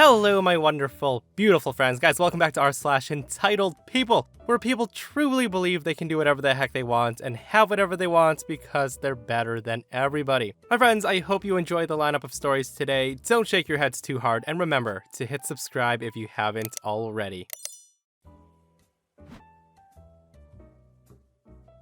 Hello, my wonderful, beautiful friends. Guys, welcome back to r/EntitledPeople, where people truly believe they can do whatever the heck they want and have whatever they want because they're better than everybody. My friends, I hope you enjoy the lineup of stories today. Don't shake your heads too hard, and remember to hit subscribe if you haven't already.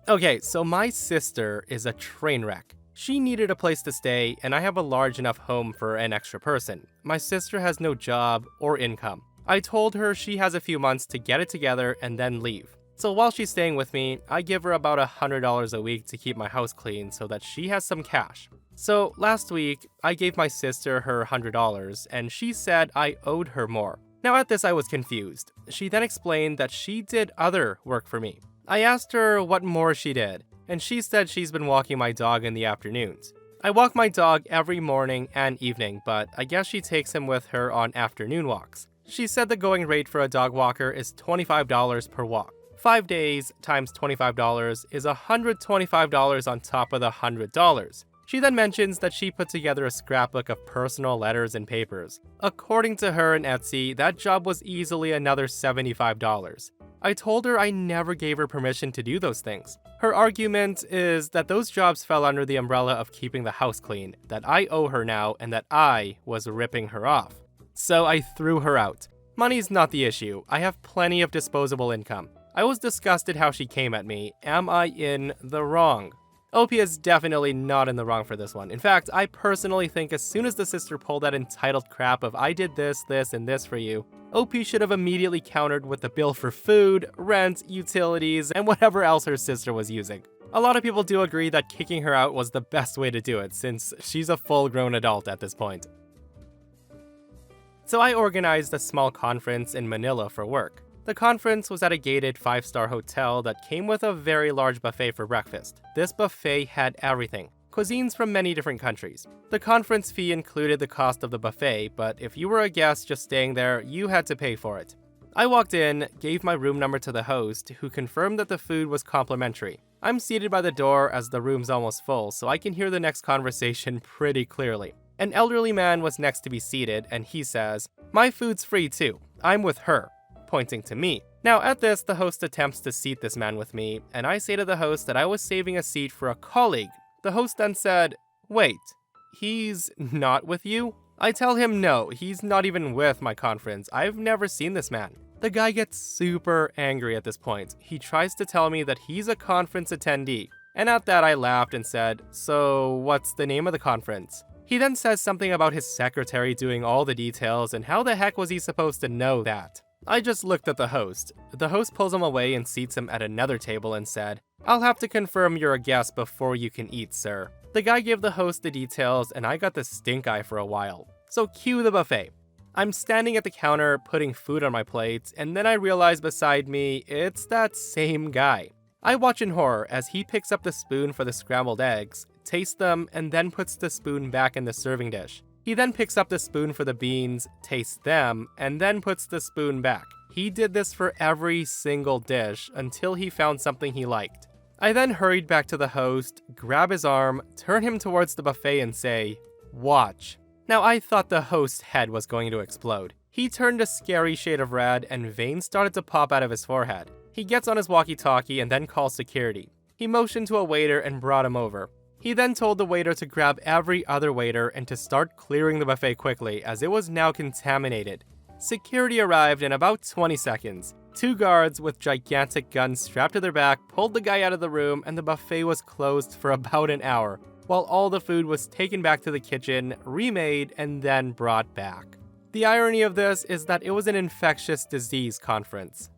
Okay, so my sister is a train wreck. She needed a place to stay, and I have a large enough home for an extra person. My sister has no job or income. I told her she has a few months to get it together and then leave. So while she's staying with me, I give her about $100 a week to keep my house clean so that she has some cash. So last week, I gave my sister her $100, and she said I owed her more. Now at this I was confused. She then explained that she did other work for me. I asked her what more she did, and she said she's been walking my dog in the afternoons. I walk my dog every morning and evening, but I guess she takes him with her on afternoon walks. She said the going rate for a dog walker is $25 per walk. 5 days times $25 is $125 on top of the $100. She then mentions that she put together a scrapbook of personal letters and papers. According to her and Etsy, that job was easily another $75. I told her I never gave her permission to do those things. Her argument is that those jobs fell under the umbrella of keeping the house clean, that I owe her now, and that I was ripping her off. So I threw her out. Money's not the issue. I have plenty of disposable income. I was disgusted how she came at me. Am I in the wrong? OP is definitely not in the wrong for this one. In fact, I personally think as soon as the sister pulled that entitled crap of I did this, and this for you, OP should have immediately countered with the bill for food, rent, utilities, and whatever else her sister was using. A lot of people do agree that kicking her out was the best way to do it, since she's a full-grown adult at this point. So I organized a small conference in Manila for work. The conference was at a gated 5-star hotel that came with a very large buffet for breakfast. This buffet had everything. Cuisines from many different countries. The conference fee included the cost of the buffet, but if you were a guest just staying there, you had to pay for it. I walked in, gave my room number to the host, who confirmed that the food was complimentary. I'm seated by the door as the room's almost full, so I can hear the next conversation pretty clearly. An elderly man was next to be seated, and he says, "My food's free too. I'm with her," pointing to me. Now at this, the host attempts to seat this man with me, and I say to the host that I was saving a seat for a colleague. The host then said, "Wait, he's not with you?" I tell him no, he's not even with my conference. I've never seen this man. The guy gets super angry at this point. He tries to tell me that he's a conference attendee. And at that I laughed and said, "So what's the name of the conference?" He then says something about his secretary doing all the details, and how the heck was he supposed to know that? I just looked at the host. The host pulls him away and seats him at another table and said, "I'll have to confirm you're a guest before you can eat, sir." The guy gave the host the details, and I got the stink eye for a while. So cue the buffet. I'm standing at the counter putting food on my plate, and then I realize beside me, it's that same guy. I watch in horror as he picks up the spoon for the scrambled eggs, tastes them, and then puts the spoon back in the serving dish. He then picks up the spoon for the beans, tastes them, and then puts the spoon back. He did this for every single dish until he found something he liked. I then hurried back to the host, grab his arm, turn him towards the buffet and say, "Watch." Now I thought the host's head was going to explode. He turned a scary shade of red and veins started to pop out of his forehead. He gets on his walkie-talkie and then calls security. He motioned to a waiter and brought him over. He then told the waiter to grab every other waiter and to start clearing the buffet quickly as it was now contaminated. Security arrived in about 20 seconds. 2 guards with gigantic guns strapped to their back pulled the guy out of the room, and the buffet was closed for about an hour, while all the food was taken back to the kitchen, remade, and then brought back. The irony of this is that it was an infectious disease conference.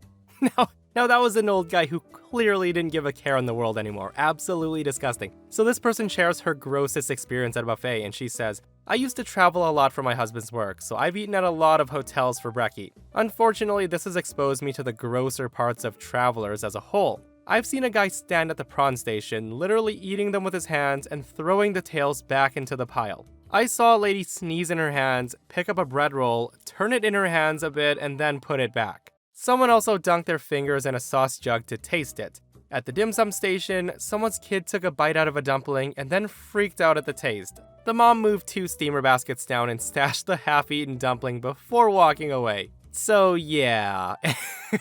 Now that was an old guy who clearly didn't give a care in the world anymore. Absolutely disgusting. So this person shares her grossest experience at a buffet, and she says, "I used to travel a lot for my husband's work, so I've eaten at a lot of hotels for brekkie. Unfortunately, this has exposed me to the grosser parts of travelers as a whole. I've seen a guy stand at the prawn station, literally eating them with his hands and throwing the tails back into the pile. I saw a lady sneeze in her hands, pick up a bread roll, turn it in her hands a bit, and then put it back. Someone also dunked their fingers in a sauce jug to taste it. At the dim sum station, someone's kid took a bite out of a dumpling and then freaked out at the taste. The mom moved 2 steamer baskets down and stashed the half-eaten dumpling before walking away. So yeah,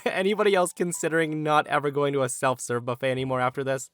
anybody else considering not ever going to a self-serve buffet anymore after this?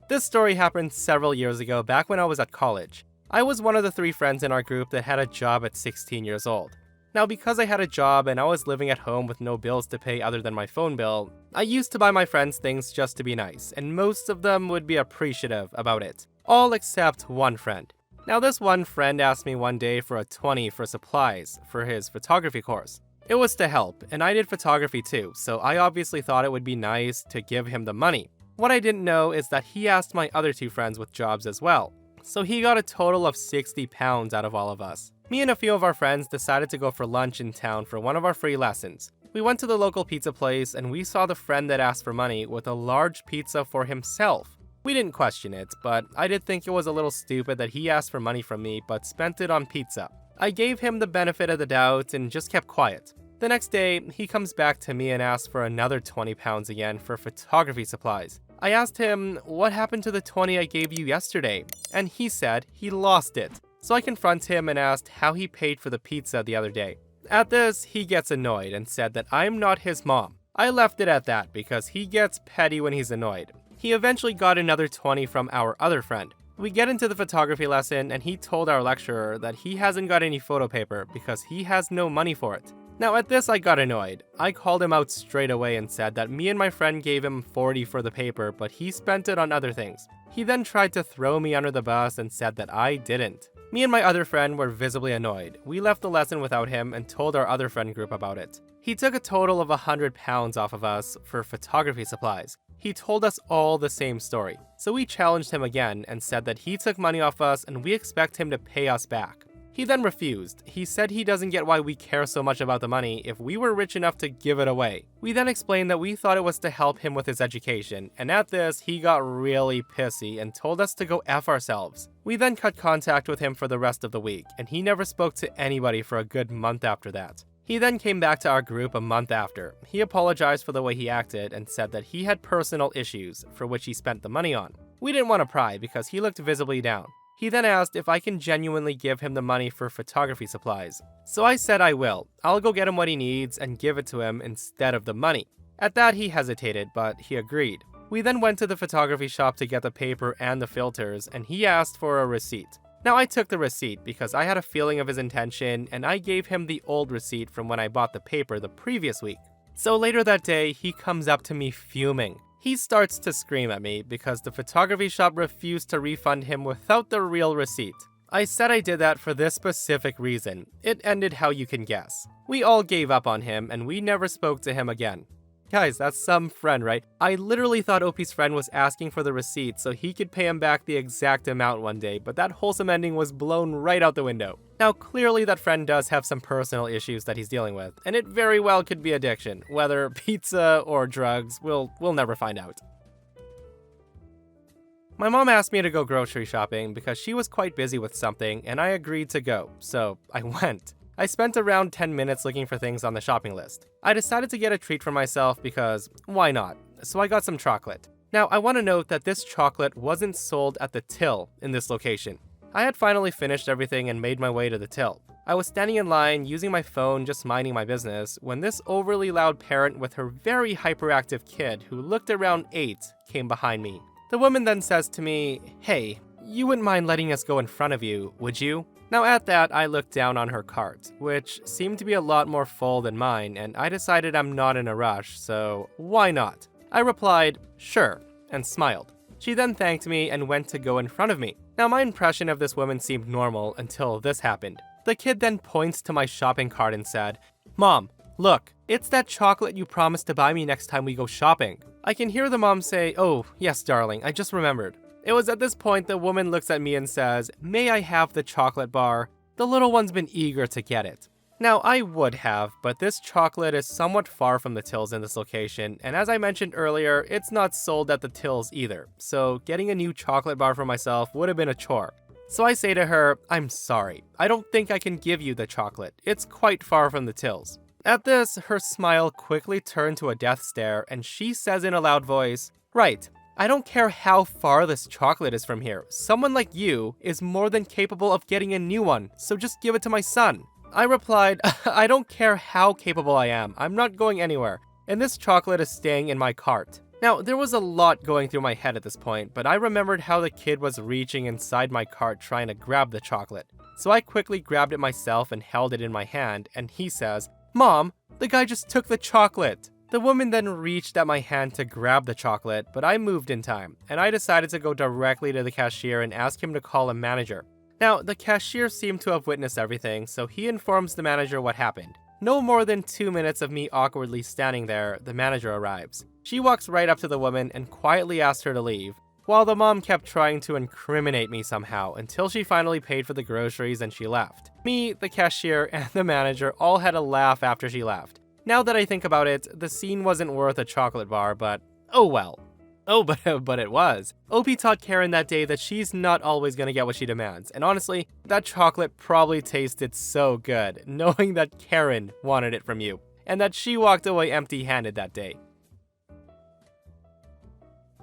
This story happened several years ago, back when I was at college. I was one of the 3 friends in our group that had a job at 16 years old. Now, because I had a job and I was living at home with no bills to pay other than my phone bill, I used to buy my friends things just to be nice, and most of them would be appreciative about it. All except one friend. Now, this one friend asked me one day for a 20 for supplies for his photography course. It was to help, and I did photography too, so I obviously thought it would be nice to give him the money. What I didn't know is that he asked my other 2 friends with jobs as well. So he got a total of 60 pounds out of all of us. Me and a few of our friends decided to go for lunch in town for one of our free lessons. We went to the local pizza place and we saw the friend that asked for money with a large pizza for himself. We didn't question it, but I did think it was a little stupid that he asked for money from me but spent it on pizza. I gave him the benefit of the doubt and just kept quiet. The next day, he comes back to me and asks for another 20 pounds again for photography supplies. I asked him, what happened to the 20 I gave you yesterday? And he said he lost it. So I confront him and asked how he paid for the pizza the other day. At this, he gets annoyed and said that I'm not his mom. I left it at that because he gets petty when he's annoyed. He eventually got another 20 from our other friend. We get into the photography lesson and he told our lecturer that he hasn't got any photo paper because he has no money for it. Now at this I got annoyed. I called him out straight away and said that me and my friend gave him 40 for the paper, but he spent it on other things. He then tried to throw me under the bus and said that I didn't. Me and my other friend were visibly annoyed. We left the lesson without him and told our other friend group about it. He took a total of 100 pounds off of us for photography supplies. He told us all the same story. So we challenged him again and said that he took money off us and we expect him to pay us back. He then refused. He said he doesn't get why we care so much about the money if we were rich enough to give it away. We then explained that we thought it was to help him with his education, and at this, he got really pissy and told us to go F ourselves. We then cut contact with him for the rest of the week, and he never spoke to anybody for a good month after that. He then came back to our group a month after. He apologized for the way he acted and said that he had personal issues for which he spent the money on. We didn't want to pry because he looked visibly down. He then asked if I can genuinely give him the money for photography supplies. So I said I will. I'll go get him what he needs and give it to him instead of the money. At that he hesitated, but he agreed. We then went to the photography shop to get the paper and the filters, and he asked for a receipt. Now I took the receipt because I had a feeling of his intention, and I gave him the old receipt from when I bought the paper the previous week. So later that day, he comes up to me fuming. He starts to scream at me because the photography shop refused to refund him without the real receipt. I said I did that for this specific reason. It ended how you can guess. We all gave up on him and we never spoke to him again. Guys, that's some friend, right? I literally thought OP's friend was asking for the receipt so he could pay him back the exact amount one day, but that wholesome ending was blown right out the window. Now, clearly that friend does have some personal issues that he's dealing with, and it very well could be addiction. Whether pizza or drugs, we'll never find out. My mom asked me to go grocery shopping because she was quite busy with something, and I agreed to go, so I went. I spent around 10 minutes looking for things on the shopping list. I decided to get a treat for myself because, why not? So I got some chocolate. Now, I want to note that this chocolate wasn't sold at the till in this location. I had finally finished everything and made my way to the till. I was standing in line using my phone just minding my business when this overly loud parent with her very hyperactive kid who looked around 8 came behind me. The woman then says to me, "Hey, you wouldn't mind letting us go in front of you, would you?" Now at that, I looked down on her cart, which seemed to be a lot more full than mine, and I decided I'm not in a rush, so why not? I replied, "Sure," and smiled. She then thanked me and went to go in front of me. Now my impression of this woman seemed normal until this happened. The kid then points to my shopping cart and said, "Mom, look, it's that chocolate you promised to buy me next time we go shopping." I can hear the mom say, "Oh, yes, darling, I just remembered." It was at this point the woman looks at me and says, "May I have the chocolate bar? The little one's been eager to get it." Now, I would have, but this chocolate is somewhat far from the tills in this location, and as I mentioned earlier, it's not sold at the tills either, so getting a new chocolate bar for myself would have been a chore. So I say to her, "I'm sorry, I don't think I can give you the chocolate. It's quite far from the tills." At this, her smile quickly turned to a death stare, and she says in a loud voice, "Right, I don't care how far this chocolate is from here. Someone like you is more than capable of getting a new one, so just give it to my son." I replied, "I don't care how capable I am. I'm not going anywhere, and this chocolate is staying in my cart." Now, there was a lot going through my head at this point, but I remembered how the kid was reaching inside my cart trying to grab the chocolate. So I quickly grabbed it myself and held it in my hand, and he says, "Mom, the guy just took the chocolate." The woman then reached at my hand to grab the chocolate, but I moved in time, and I decided to go directly to the cashier and ask him to call a manager. Now, the cashier seemed to have witnessed everything, so he informs the manager what happened. No more than 2 minutes of me awkwardly standing there, the manager arrives. She walks right up to the woman and quietly asks her to leave, while the mom kept trying to incriminate me somehow until she finally paid for the groceries and she left. Me, the cashier, and the manager all had a laugh after she left. Now that I think about it, the scene wasn't worth a chocolate bar, but oh well. Oh, but it was. OP taught Karen that day that she's not always gonna get what she demands, and honestly, that chocolate probably tasted so good, knowing that Karen wanted it from you, and that she walked away empty-handed that day.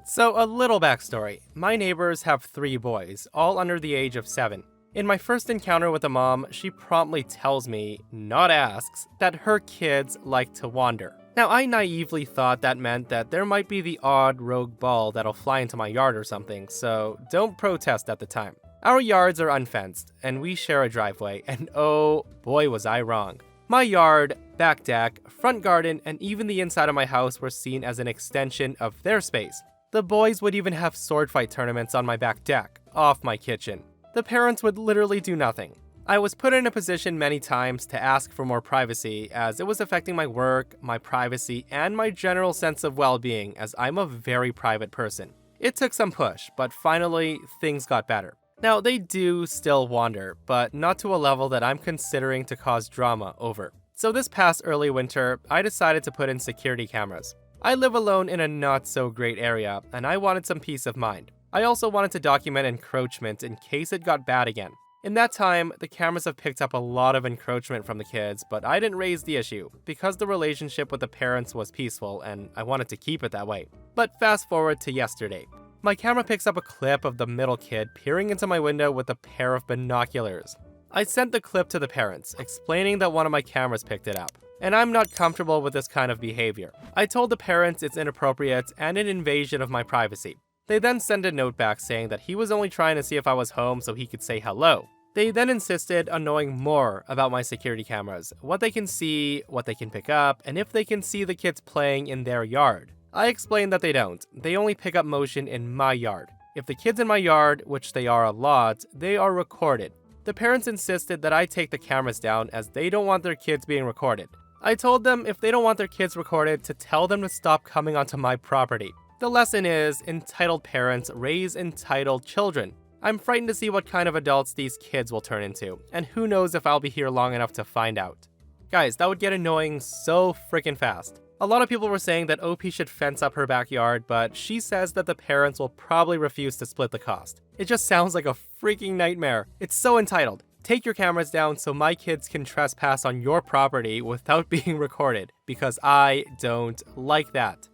So a little backstory. My neighbors have 3 boys, all under the age of 7. In my first encounter with the mom, she promptly tells me, not asks, that her kids like to wander. Now, I naively thought that meant that there might be the odd rogue ball that'll fly into my yard or something, so don't protest at the time. Our yards are unfenced, and we share a driveway, and oh boy was I wrong. My yard, back deck, front garden, and even the inside of my house were seen as an extension of their space. The boys would even have sword fight tournaments on my back deck, off my kitchen. The parents would literally do nothing. I was put in a position many times to ask for more privacy, as it was affecting my work, my privacy, and my general sense of well-being, as I'm a very private person. It took some push, but finally, things got better. Now, they do still wander, but not to a level that I'm considering to cause drama over. So this past early winter, I decided to put in security cameras. I live alone in a not-so-great area, and I wanted some peace of mind. I also wanted to document encroachment in case it got bad again. In that time, the cameras have picked up a lot of encroachment from the kids, but I didn't raise the issue, because the relationship with the parents was peaceful, and I wanted to keep it that way. But fast forward to yesterday. My camera picks up a clip of the middle kid peering into my window with a pair of binoculars. I sent the clip to the parents, explaining that one of my cameras picked it up, and I'm not comfortable with this kind of behavior. I told the parents it's inappropriate and an invasion of my privacy. They then sent a note back saying that he was only trying to see if I was home so he could say hello. They then insisted on knowing more about my security cameras, what they can see, what they can pick up, and if they can see the kids playing in their yard. I explained that they don't. They only pick up motion in my yard. If the kids in my yard, which they are a lot, they are recorded. The parents insisted that I take the cameras down as they don't want their kids being recorded. I told them if they don't want their kids recorded to tell them to stop coming onto my property. The lesson is, entitled parents raise entitled children. I'm frightened to see what kind of adults these kids will turn into, and who knows if I'll be here long enough to find out. Guys, that would get annoying so freaking fast. A lot of people were saying that OP should fence up her backyard, but she says that the parents will probably refuse to split the cost. It just sounds like a freaking nightmare. It's so entitled. Take your cameras down so my kids can trespass on your property without being recorded, because I don't like that.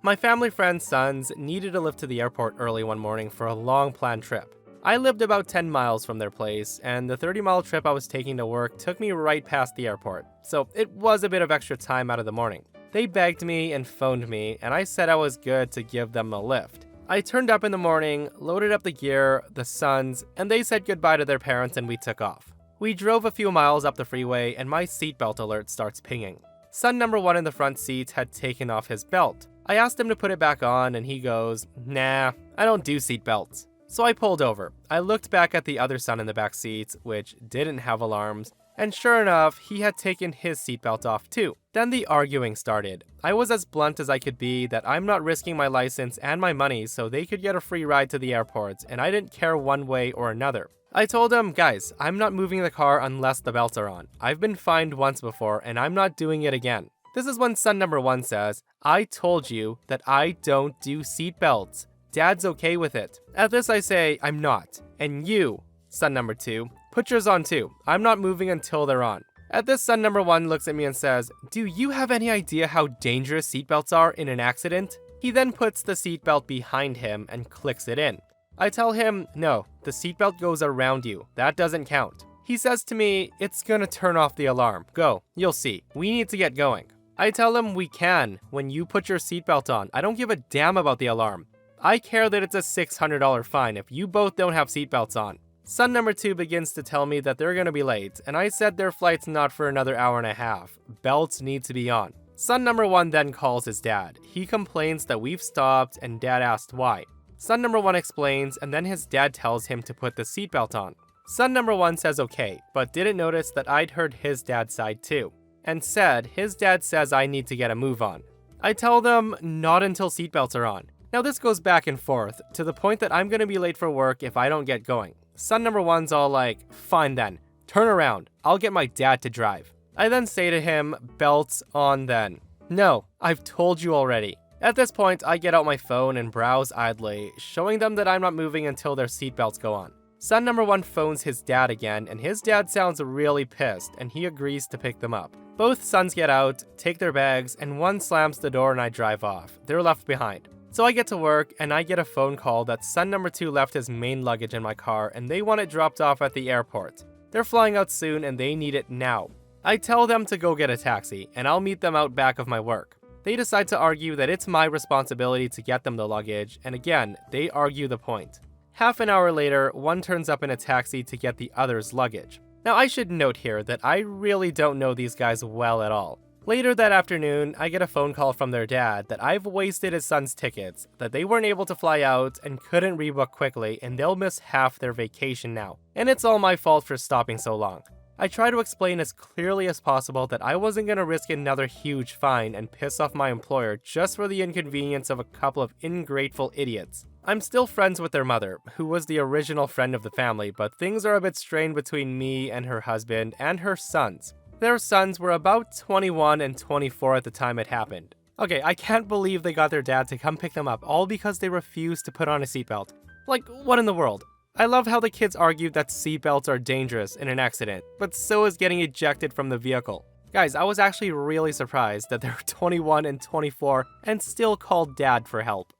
My family friend's sons needed to lift to the airport early one morning for a long planned trip. I lived about 10 miles from their place, and the 30-mile trip I was taking to work took me right past the airport, so it was a bit of extra time out of the morning. They begged me and phoned me, and I said I was good to give them a lift. I turned up in the morning, loaded up the gear, the sons, and they said goodbye to their parents and we took off. We drove a few miles up the freeway and my seatbelt alert starts pinging. Son number 1 in the front seat had taken off his belt. I asked him to put it back on and he goes, "Nah, I don't do seatbelts." So I pulled over. I looked back at the other son in the back seat, which didn't have alarms, and sure enough, he had taken his seatbelt off too. Then the arguing started. I was as blunt as I could be that I'm not risking my license and my money so they could get a free ride to the airport, and I didn't care one way or another. I told him, guys, I'm not moving the car unless the belts are on. I've been fined once before and I'm not doing it again. This is when son number 1 says, "I told you that I don't do seatbelts. Dad's okay with it." At this I say, I'm not. And you, son number 2, put yours on too. I'm not moving until they're on. At this, son number 1 looks at me and says, do you have any idea how dangerous seatbelts are in an accident? He then puts the seatbelt behind him and clicks it in. I tell him, no, the seatbelt goes around you. That doesn't count. He says to me, it's gonna turn off the alarm. Go, you'll see. We need to get going. I tell him we can when you put your seatbelt on. I don't give a damn about the alarm. I care that it's a $600 fine if you both don't have seatbelts on. Son number 2 begins to tell me that they're gonna be late, and I said their flight's not for another hour and a half. Belts need to be on. Son number 1 then calls his dad. He complains that we've stopped, and dad asked why. Son number 1 explains, and then his dad tells him to put the seatbelt on. Son number 1 says okay, but didn't notice that I'd heard his dad's side too, and said his dad says I need to get a move on. I tell them not until seatbelts are on. Now this goes back and forth, to the point that I'm gonna be late for work if I don't get going. Son number 1's all like, fine then, turn around, I'll get my dad to drive. I then say to him, belts on then. No, I've told you already. At this point, I get out my phone and browse idly, showing them that I'm not moving until their seatbelts go on. Son number 1 phones his dad again, and his dad sounds really pissed, and he agrees to pick them up. Both sons get out, take their bags, and one slams the door and I drive off. They're left behind. So I get to work, and I get a phone call that son number 2 left his main luggage in my car, and they want it dropped off at the airport. They're flying out soon, and they need it now. I tell them to go get a taxi, and I'll meet them out back of my work. They decide to argue that it's my responsibility to get them the luggage, and again, they argue the point. Half an hour later, one turns up in a taxi to get the other's luggage. Now I should note here that I really don't know these guys well at all. Later that afternoon, I get a phone call from their dad that I've wasted his son's tickets, that they weren't able to fly out and couldn't rebook quickly, and they'll miss half their vacation now. And it's all my fault for stopping so long. I try to explain as clearly as possible that I wasn't going to risk another huge fine and piss off my employer just for the inconvenience of a couple of ungrateful idiots. I'm still friends with their mother, who was the original friend of the family, but things are a bit strained between me and her husband and her sons. Their sons were about 21 and 24 at the time it happened. Okay, I can't believe they got their dad to come pick them up, all because they refused to put on a seatbelt. Like, what in the world? I love how the kids argued that seatbelts are dangerous in an accident, but so is getting ejected from the vehicle. Guys, I was actually really surprised that they were 21 and 24 and still called dad for help.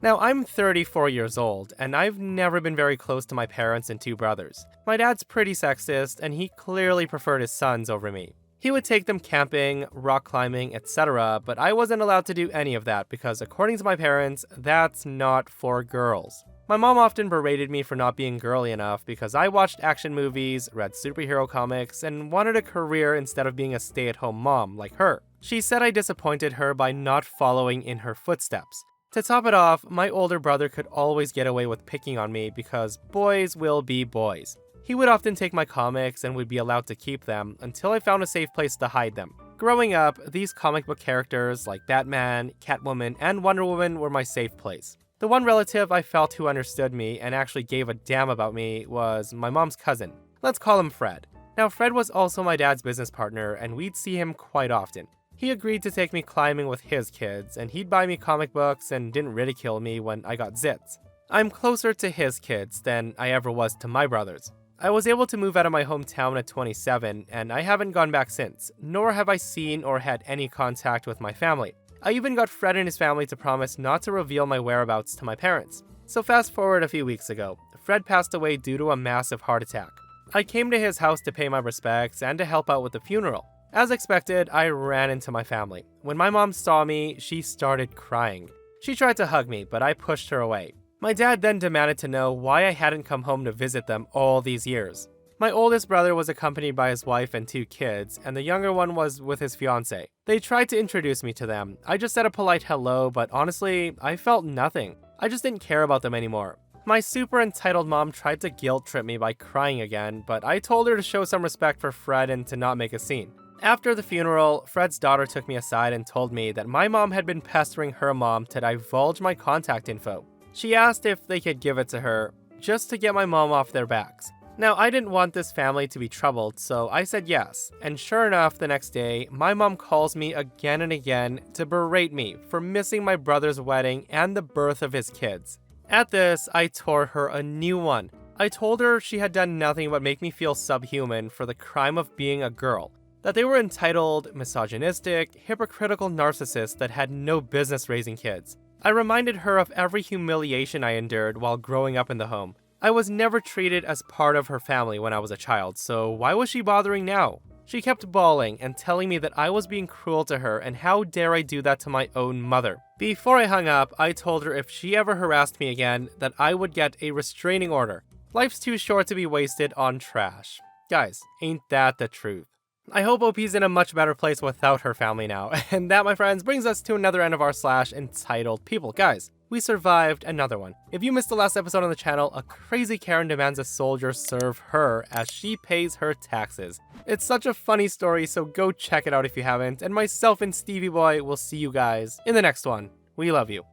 Now, I'm 34 years old, and I've never been very close to my parents and 2 brothers. My dad's pretty sexist, and he clearly preferred his sons over me. He would take them camping, rock climbing, etc., but I wasn't allowed to do any of that because, according to my parents, that's not for girls. My mom often berated me for not being girly enough because I watched action movies, read superhero comics, and wanted a career instead of being a stay-at-home mom like her. She said I disappointed her by not following in her footsteps. To top it off, my older brother could always get away with picking on me because boys will be boys. He would often take my comics and would be allowed to keep them until I found a safe place to hide them. Growing up, these comic book characters like Batman, Catwoman, and Wonder Woman were my safe place. The one relative I felt who understood me and actually gave a damn about me was my mom's cousin. Let's call him Fred. Now, Fred was also my dad's business partner, and we'd see him quite often. He agreed to take me climbing with his kids, and he'd buy me comic books and didn't ridicule me when I got zits. I'm closer to his kids than I ever was to my brothers. I was able to move out of my hometown at 27, and I haven't gone back since, nor have I seen or had any contact with my family. I even got Fred and his family to promise not to reveal my whereabouts to my parents. So fast forward a few weeks ago, Fred passed away due to a massive heart attack. I came to his house to pay my respects and to help out with the funeral. As expected, I ran into my family. When my mom saw me, she started crying. She tried to hug me, but I pushed her away. My dad then demanded to know why I hadn't come home to visit them all these years. My oldest brother was accompanied by his wife and 2 kids, and the younger one was with his fiancée. They tried to introduce me to them. I just said a polite hello, but honestly, I felt nothing. I just didn't care about them anymore. My super entitled mom tried to guilt trip me by crying again, but I told her to show some respect for Fred and to not make a scene. After the funeral, Fred's daughter took me aside and told me that my mom had been pestering her mom to divulge my contact info. She asked if they could give it to her, just to get my mom off their backs. Now, I didn't want this family to be troubled, so I said yes, and sure enough, the next day, my mom calls me again and again to berate me for missing my brother's wedding and the birth of his kids. At this, I tore her a new one. I told her she had done nothing but make me feel subhuman for the crime of being a girl, that they were entitled, misogynistic, hypocritical narcissists that had no business raising kids. I reminded her of every humiliation I endured while growing up in the home. I was never treated as part of her family when I was a child, so why was she bothering now? She kept bawling and telling me that I was being cruel to her and how dare I do that to my own mother. Before I hung up, I told her if she ever harassed me again, that I would get a restraining order. Life's too short to be wasted on trash. Guys, ain't that the truth? I hope OP's in a much better place without her family now. And that, my friends, brings us to another end of our slash entitled people. Guys, we survived another one. If you missed the last episode on the channel, a crazy Karen demands a soldier serve her as she pays her taxes. It's such a funny story, so go check it out if you haven't. And myself and Stevie Boy will see you guys in the next one. We love you.